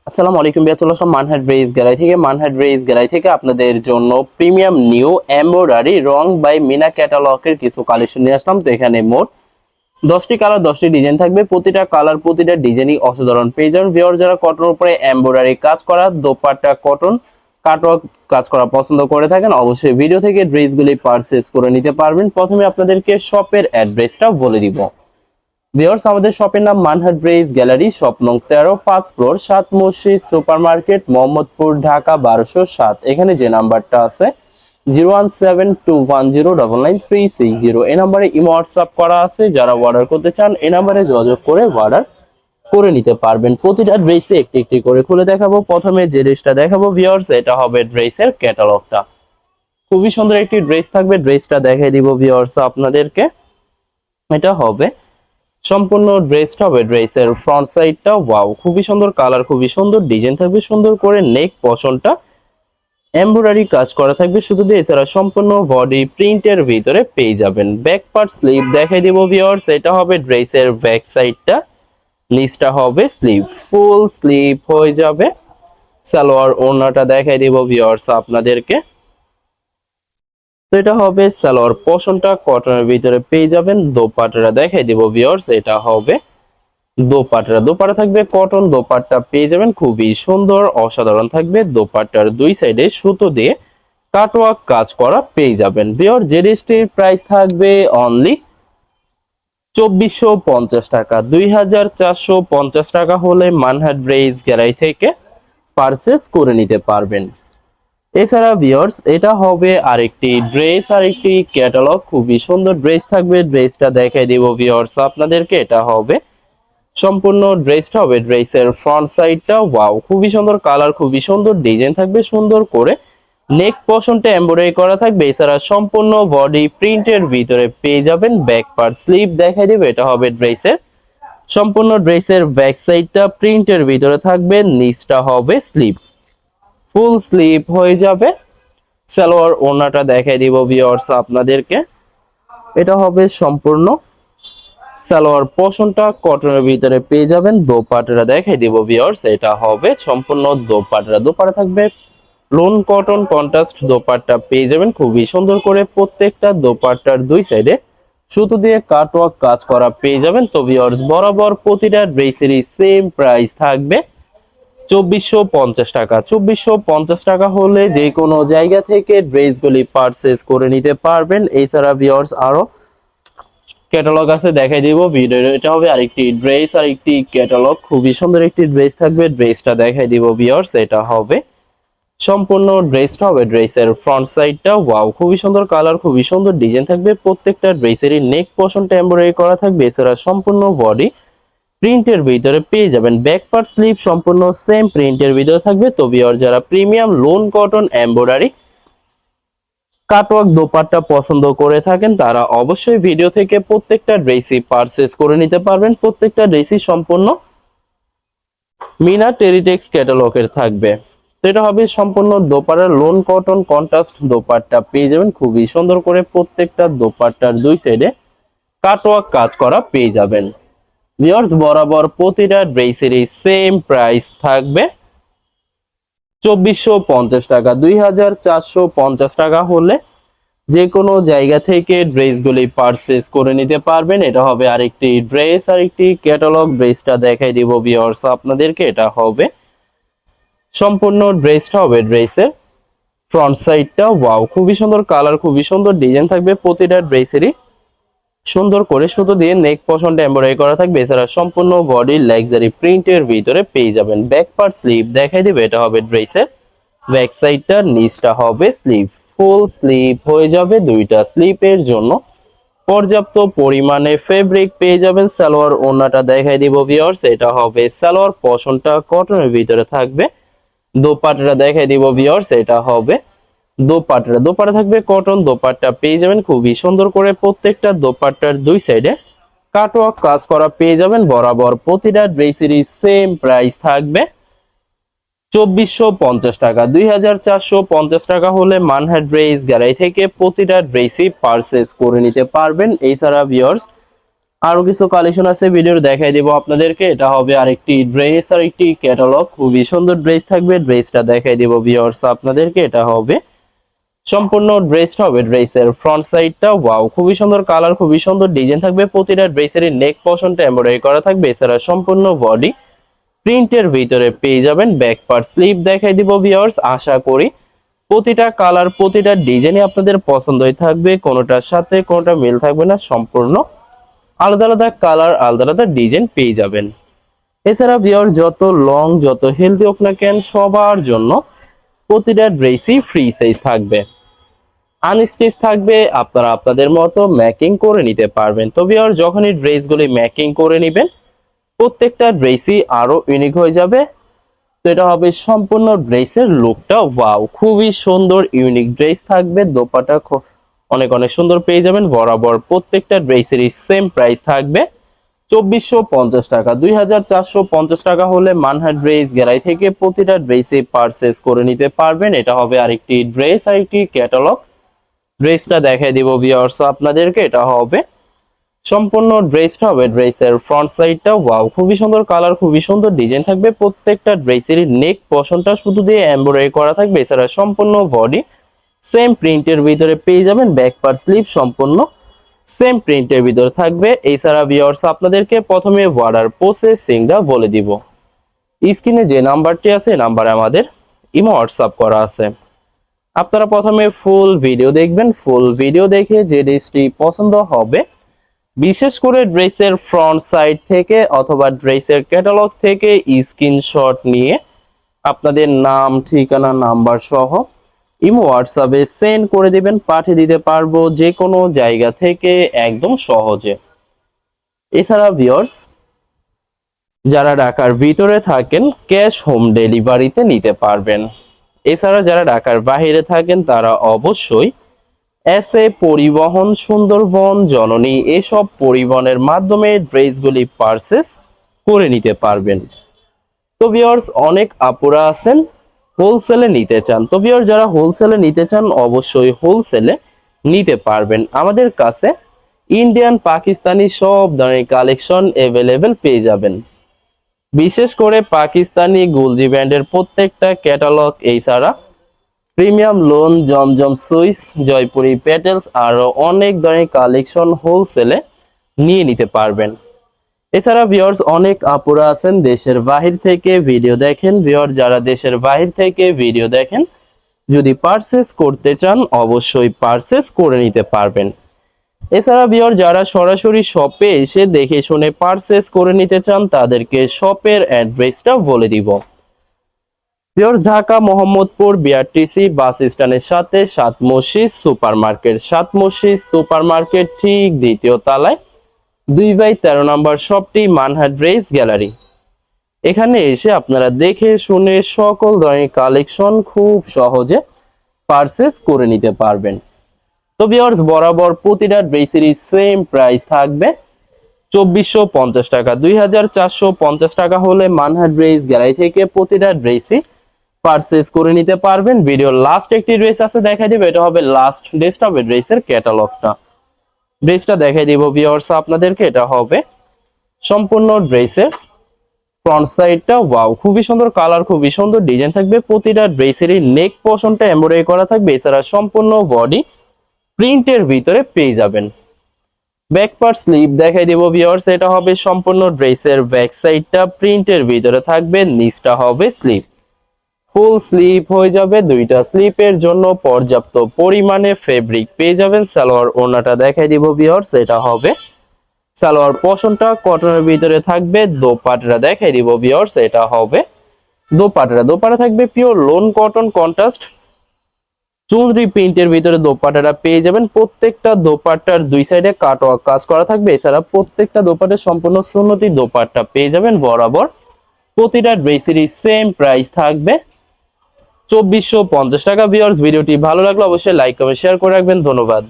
আসসালামু আলাইকুম ভাইয়া, চলে আসলাম মানহাট ড্রেস গ্যালারি থেকে। মানহাট ড্রেস গ্যালারি থেকে আপনাদের জন্য প্রিমিয়াম নিউ এমব্রয়ডারি রং বাই মিনা ক্যাটালগের কিছু কালেকশন নিয়ে আসলাম। তো এখানে মোট 10টি কালার 10টি ডিজাইন থাকবে। প্রতিটা কালার প্রতিটা ডিজাইনই অসাধারণ পেয়ে যাবেন। ভিউয়ার যারা কটনের উপরে এমব্রয়ডারি কাজ করা দোপাট্টা কটন কাটওয়ার্ক কাজ করা পছন্দ করে থাকেন, অবশ্যই ভিডিও থেকে ড্রেসগুলি পারচেজ করে নিতে পারবেন। প্রথমে আপনাদেরকে শপের অ্যাড্রেসটা বলে দিব। ভিউয়ার্স, আমাদের শপের নাম মানহাট ড্রেস গ্যালারি, শপ নং 13, ফার্স্ট ফ্লোর, 7 মসজিদ সুপার মার্কেট, মোহাম্মদপুর, ঢাকা 1207। এখানে যে নাম্বারটা আছে 01721099360, এই নাম্বারে ইমো হোয়াটসঅ্যাপ করা আছে। যারা অর্ডার করতে চান এই নাম্বারে যোগাযোগ করে অর্ডার করে নিতে পারবেন। প্রতিটা ড্রেসে একটি একটি করে খুলে দেখাবো। প্রথমে যে ড্রেসটা দেখাবো ভিউয়ার্স, এটা হবে ড্রেসের ক্যাটালগটা। খুবই সুন্দর একটি ড্রেস থাকবে, ড্রেসটা দেখাই দিব ভিউয়ার্স আপনাদেরকে। এটা হবে সম্পূর্ণ ড্রেসটা হবে ড্রেসের ফ্রন্ট সাইডটা ওয়াও, খুবই সুন্দর কালার, খুবই সুন্দর ডিজাইন থাকবে, সুন্দর করে নেক পশনটা এমব্রয়ডারি কাজ করা থাকবে শুধু দিয়ে। এছাড়া সম্পূর্ণ বডি প্রিন্টের ভিতরে পেয়ে যাবেন। ব্যাক পার্ট স্লিভ দেখাই দিব ভিউয়ার্স, এটা হবে ড্রেসের ব্যাক সাইডটা, নিচটা হবে স্লিভ, ফুল স্লিভ হয়ে যাবে। সালোয়ার ওড়নাটা দেখাই দিব ভিউয়ার্স আপনাদেরকে। তো এটা হবে সালোয়ার পোর্শনটা কটনের ভিতরে পেয়ে যাবেন। দোপাট্টাটা দেখাই দিব ভিউয়ার্স, এটা হবে দোপাট্টা থাকবে কটন, দোপাট্টা পেয়ে যাবেন খুবই সুন্দর অসাধারণ থাকবে। দোপাট্টার দুই সাইডে সুতো দিয়ে কাটওয়ার্ক কাজ করা পেয়ে যাবেন। ভিউয়ার যে ড্রেসটির প্রাইস থাকবে অনলি 2450 টাকা, 2450 টাকা হলে মানহাট ড্রেস গ্যালারি থেকে পারচেস করে নিতে পারবেন। এছাড়া ভিউয়ার্স, এটা হবে আরেকটি ড্রেস, আরেকটি ক্যাটালগ, খুবই সুন্দর ড্রেস থাকবে। ড্রেসটা দেখাই দিব ভিউয়ার্স আপনাদেরকে। এটা হবে সম্পূর্ণ ড্রেসটা হবে ড্রেসের ফ্রন্ট সাইডটা ওয়াও, খুবই সুন্দর কালার, খুবই সুন্দর ডিজাইন থাকবে, সুন্দর করে নেক পোর্শনটা এমব্রয়ডারি করা থাকবে। এছাড়া সম্পূর্ণ বডি প্রিন্টের ভিতরে পেয়ে যাবেন। ব্যাক পার্ট স্লিভ দেখাই দেবে, এটা হবে ড্রেসের সম্পূর্ণ ড্রেসের ব্যাক সাইডটা প্রিন্টের ভিতরে থাকবে, নিচটা হবে স্লিভ, ফুল স্লিভ হয়ে যাবে। সালোয়ার ওড়নাটা দেখাই দিব ভিউয়ার্স আপনাদেরকে। এটা হবে সম্পূর্ণ সালোয়ার পোর্শনটা কটনের ভিতরে পেয়ে যাবেন। দোপাট্টাটা দেখাই দিব ভিউয়ার্স, এটা হবে সম্পূর্ণ দোপাট্টা থাকবে লোন কটন কন্ট্রাস্ট দোপাট্টা পেয়ে যাবেন খুবই সুন্দর করে। প্রত্যেকটা দোপাট্টার দুই সাইডে সুতো দিয়ে কাটওয়ার্ক কাজ করা পেয়ে যাবেন। তো ভিউয়ার্স, বরাবর প্রতিটা ড্রেসেরই সেম প্রাইস থাকবে 2450 টাকা। 2450 টাকা হলে যে কোনো জায়গা থেকে ড্রেসগুলি পারচেজ করে নিতে পারবেন। এছাড়া ভিউয়ার্স আরো ক্যাটালগ আছে, দেখাই দিব ভিডিও। এটা হবে আরেকটি ড্রেস, আরেকটি ক্যাটালগ, খুবই সুন্দর একটি ড্রেস থাকবে। ড্রেসটা দেখাই দিব ভিউয়ার্স, এটা হবে সম্পূর্ণ ড্রেসটা হবে ড্রেসের ফ্রন্ট সাইডটা ওয়াও, খুবই সুন্দর কালার, খুবই সুন্দর ডিজাইন থাকবে। প্রত্যেকটা ড্রেসেরই নেক পোর্শনটা এমব্রয়ডারি করা থাকবে। এছাড়া সম্পূর্ণ বডি প্রিন্টের ভিতরে পেয়ে যাবেন। ব্যাক পার্ট স্লিভ সম্পূর্ণ সেম প্রিন্টের ভিতরে থাকবে। তো ভিউয়ার যারা premium loan cotton embroidery cutwork dupatta পছন্দ করে থাকেন তারা অবশ্যই ভিডিও থেকে প্রত্যেকটা ড্রেসই পারচেজ করে নিতে পারবেন। প্রত্যেকটা ড্রেসই সম্পূর্ণ মিনা টেরিটেক্স ক্যাটালগের থাকবে। তো এটা হবে সম্পূর্ণ dupatta loan cotton contrast dupatta পেয়ে যাবেন খুবই সুন্দর করে। প্রত্যেকটা দোপাট্টার দুই সাইডে কাটওয়ার্ক কাজ করা পেয়ে যাবেন। ভিউয়ার্স, বরাবর প্রতিটা ড্রেসেরই সেম প্রাইস থাকবে 2450 টাকা। 2450 টাকা হলে যে কোনো জায়গা থেকে ড্রেসগুলি পারচেজ করে নিতে পারবেন। এটা হবে আরেকটি ড্রেস, আরেকটি ক্যাটালগ। ড্রেসটা দেখাই দিব ভিউয়ার্স আপনাদেরকে। এটা হবে সম্পূর্ণ ড্রেসটা হবে ড্রেসের ফ্রন্ট সাইডটা ওয়াও, খুবই সুন্দর কালার, খুবই সুন্দর ডিজাইন থাকবে। প্রতিটা ড্রেসেরই সুন্দর করে সুতো দিয়ে নেক পোর্শনটা এমব্রয়ডারি করা থাকবে। এছাড়া সম্পূর্ণ বডি লাক্সারি প্রিন্টের ভিতরে পেয়ে যাবেন। ব্যাক পার্ট স্লিভ দেখাই দিবে, এটা হবে ড্রেসের ব্যাক সাইডটা, নিচটা হবে স্লিভ, ফুল স্লিভ হয়ে যাবে। দুইটা স্লিপের জন্য পর্যাপ্ত পরিমাণে ফেব্রিক পেয়ে যাবেন। সালোয়ার ওড়নাটা দেখাই দিব ভিউয়ার্স, এটা হবে সালোয়ার পোর্শনটা কটনের ভিতরে থাকবে। দোপাট্টাটা দেখাই দিব ভিউয়ার্স, এটা হবে দোপাট্টা থাকবে কটন, দোপাট্টা পেয়ে যাবেন খুবই সুন্দর করে। প্রত্যেকটা দোপাট্টার দুই সাইডে কাটওয়ার্ক কাজ করা পেয়ে যাবেন। বরাবর প্রতিটা ড্রেসেরই সেম প্রাইস থাকবে 2450 টাকা। 2450 টাকা হলে মানহাট ড্রেস গ্যালারি থেকে প্রতিটা ড্রেসই পারচেজ করে নিতে পারবেন। এছাড়া ভিউয়ার্স আরো কিছু কালেকশন আছে, ভিডিও দেখাই দিব আপনাদেরকে। এটা হবে আরেকটি ড্রেস আর একটি ক্যাটালগ, খুবই সুন্দর ড্রেস থাকবে। ড্রেসটা দেখাই দিব ভিউয়ার্স আপনাদেরকে। এটা হবে সম্পূর্ণ ড্রেসটা হবে ড্রেসের ফ্রন্ট সাইডটা, ওয়াও খুবই সুন্দর কালার, খুবই সুন্দর ডিজাইন থাকবে। প্রতিটা ড্রেসের নেক পোর্শনটা এমব্রয়ডারি করা থাকবে। এছাড়া সম্পূর্ণ বডি প্রিন্টের ভিতরে পেয়ে যাবেন। ব্যাক পার্ট স্লিভ দেখাই দিব ভিউয়ার্স। আশা করি প্রতিটা কালার প্রতিটা ডিজাইনই আপনাদের পছন্দই থাকবে, কোনোটার সাথে কোনোটা মিল থাকবে না, সম্পূর্ণ আলাদা আলাদা কালার আলাদা আলাদা ডিজাইন পেয়ে যাবেন। এছাড়া ভিউয়ার্স যত লং যত হেলদি হোক না কেন, সবার জন্য প্রতিটা ড্রেসই ফ্রি সাইজ থাকবে, আনস্টিচ থাকবে। আপনারা আপনাদের মতো মেকিং করে নিতে পারবেন। তো ভিউয়ার্স যখনই ড্রেসগুলি মেকিং করে নেবেন, প্রত্যেকটা ড্রেসই আরো ইউনিক হয়ে যাবে। তো এটা হবে সম্পূর্ণ ড্রেসের লুকটা, ওয়াও খুবই সুন্দর ইউনিক ড্রেস থাকবে। দোপাটা অনেক অনেক সুন্দর পেয়ে যাবেন। বরাবর প্রত্যেকটা ড্রেসেরই সেম প্রাইস থাকবে 2450 টাকা। 2450 টাকা হলে মানহাট ড্রেস গ্যালারি থেকে প্রতিটা ড্রেসে পারচেজ করে নিতে পারবেন। এটা হবে আরেকটি ড্রেস আর একটি ক্যাটালগ। ড্রেসটা দেখাই দিব ভিউয়ার্স আপনাদেরকে। এটা হবে সম্পূর্ণ ড্রেসটা হবে ড্রেসের ফ্রন্ট সাইডটা, ওয়াও খুবই সুন্দর কালার, খুবই সুন্দর ডিজাইন থাকবে। প্রত্যেকটা ড্রেসেরই নেক পোর্শনটা শুধু দিয়ে এমব্রয়ডারি করা থাকবে। এছাড়া সম্পূর্ণ বডি সেম প্রিন্টের ভিতরে পেয়ে যাবেন। ব্যাক পার্ট স্লিভ সম্পূর্ণ সেম প্রিন্টের ভিতরে থাকবে। এছাড়া ভিউয়ার্স আপনাদেরকে প্রথমে অর্ডার প্রসেসিংটা বলে দিব। স্ক্রিনে যে নাম্বারটি আছে এই নাম্বারে আমাদের ইমো হোয়াটসঅ্যাপ করা আছে। আপনারা প্রথমে ফুল ভিডিও দেখবেন, ফুল ভিডিও দেখে যে ড্রেসটি পছন্দ হবে, বিশেষ করে ড্রেসের ফ্রন্ট সাইড থেকে অথবা ড্রেসের ক্যাটালগ থেকে স্ক্রিনশট নিয়ে আপনাদের নাম ঠিকানা নাম্বার সহ ইমো হোয়াটসঅ্যাপে সেন্ড করে দিবেন, পাঠিয়ে দিতে পারবো যে কোনো জায়গা থেকে একদম সহজে। এছাড়া ভিউয়ার্স যারা ঢাকার ভিতরে থাকেন ক্যাশ হোম ডেলিভারিতে নিতে পারবেন। এছাড়া যারা ঢাকার বাইরে থাকেন তারা অবশ্যই এসএ পরিবহন, সুন্দরবন, জননী এসব পরিবহনের মাধ্যমে ড্রেসগুলি পারচেজ করে নিতে পারবেন। তো ভিউয়ার্স অনেক আপুরা আছেন হোলসেলে নিতে চান। তো ভিউয়ার্স যারা হোলসেলে নিতে চান অবশ্যই হোলসেলে নিতে পারবেন। আমাদের কাছে ইন্ডিয়ান পাকিস্তানি সব ধরনের কালেকশন অ্যাভেলেবেল পেয়ে যাবেন। বিশেষ করে পাকিস্তানি গুলজি ব্র্যান্ডের প্রত্যেকটা ক্যাটালগ, এছাড়া প্রিমিয়াম লোন, জমজম সুইস, জয়পুরি পেটেলস আরো অনেক ধরনের কালেকশন হোলসেলে নিয়ে নিতে পারবেন। এছাড়া ভিউয়ার্স অনেক আপুরা আছেন দেশের বাহির থেকে ভিডিও দেখেন। ভিউয়ার যারা দেশের বাহির থেকে ভিডিও দেখেন যদি পারচেজ করতে চান অবশ্যই পারচেজ করে নিতে পারবেন। এছাড়া ভিউয়ার যারা সরাসরি শপে এসে দেখে শুনে পারচেজ করে নিতে চান তাদেরকে শপের অ্যাড্রেসটা বলে দিব। ভিউয়ার্স ঢাকা মোহাম্মদপুর বিআরটিসি বাস স্ট্যান্ডের সাথে সাত মসজিদ সুপার মার্কেট, সাত মসজিদ সুপার মার্কেট ঠিক দ্বিতীয় তলায় 2/13 নম্বর শপটি মানহাট ড্রেস গ্যালারি। এখানে এসে আপনারা দেখে শুনে সকল ধরনের কালেকশন খুব সহজে পারচেজ করে নিতে পারবেন। তো ভিউয়ার্স বরাবর প্রতিটা ড্রেসেরই সেম প্রাইস থাকবে 2450 টাকা। 2450 টাকা হলে মানহাট ড্রেস গ্যালারি থেকে প্রতিটা ড্রেসই পারচেজ করে নিতে পারবেন। ভিডিওর লাস্ট একটি ড্রেস আছে দেখাই দিব, এটা হবে লাস্ট ড্রেসটা হবে ড্রেসের ক্যাটালগটা। ড্রেসটা দেখাই দিব ভিউয়ার্স আপনাদেরকে। এটা হবে সম্পূর্ণ ড্রেসের ফ্রন্ট সাইডটা, ওয়াও খুবই সুন্দর কালার, খুবই সুন্দর ডিজাইন থাকবে। প্রতিটা ড্রেসেরই নেক পোর্শনটা এমব্রয়ডারি করা থাকবে। এছাড়া সম্পূর্ণ বডি প্রিন্টের ভিতরে পেয়ে যাবেন। ব্যাক পার্ট স্লিভ দেখাই দিব ভিউয়ার্স। এটা হবে সম্পূর্ণ ড্রেসের ব্যাক সাইডটা প্রিন্টের ভিতরে থাকবে, নিচটা হবে স্লিভ, ফুল স্লিপ হয়ে যাবে। দুইটা স্লিপের জন্য পর্যাপ্ত পরিমাণে ফেব্রিক পেয়ে যাবেন। সালোয়ার ওড়নাটা দেখাই দিব ভিউয়ার্স। এটা হবে সালোয়ার পোর্শনটা কটনের ভিতরে থাকবে। দোপাট্টা দেখাই দিব ভিউয়ার্স। এটা হবে দোপাট্টা থাকবে পিওর লোন কটন কন্ট্রাস্ট চুনরি প্রিন্টের ভিতরে দোপাট্টাটা পেয়ে যাবেন। প্রত্যেকটা দোপাট্টার দুই সাইডে কাটওয়ার্ক কাজ করা থাকবে। এছাড়া প্রত্যেকটা দোপাট্টার সম্পূর্ণ সুন্নতি দোপাট্টা পেয়ে যাবেন। বরাবর প্রতিটা ড্রেসেরই সেম প্রাইস থাকবে 2450 টাকা। ভিউয়ার্স ভিডিওটি ভালো লাগলে অবশ্যই লাইক কমেন্ট শেয়ার করে রাখবেন। ধন্যবাদ।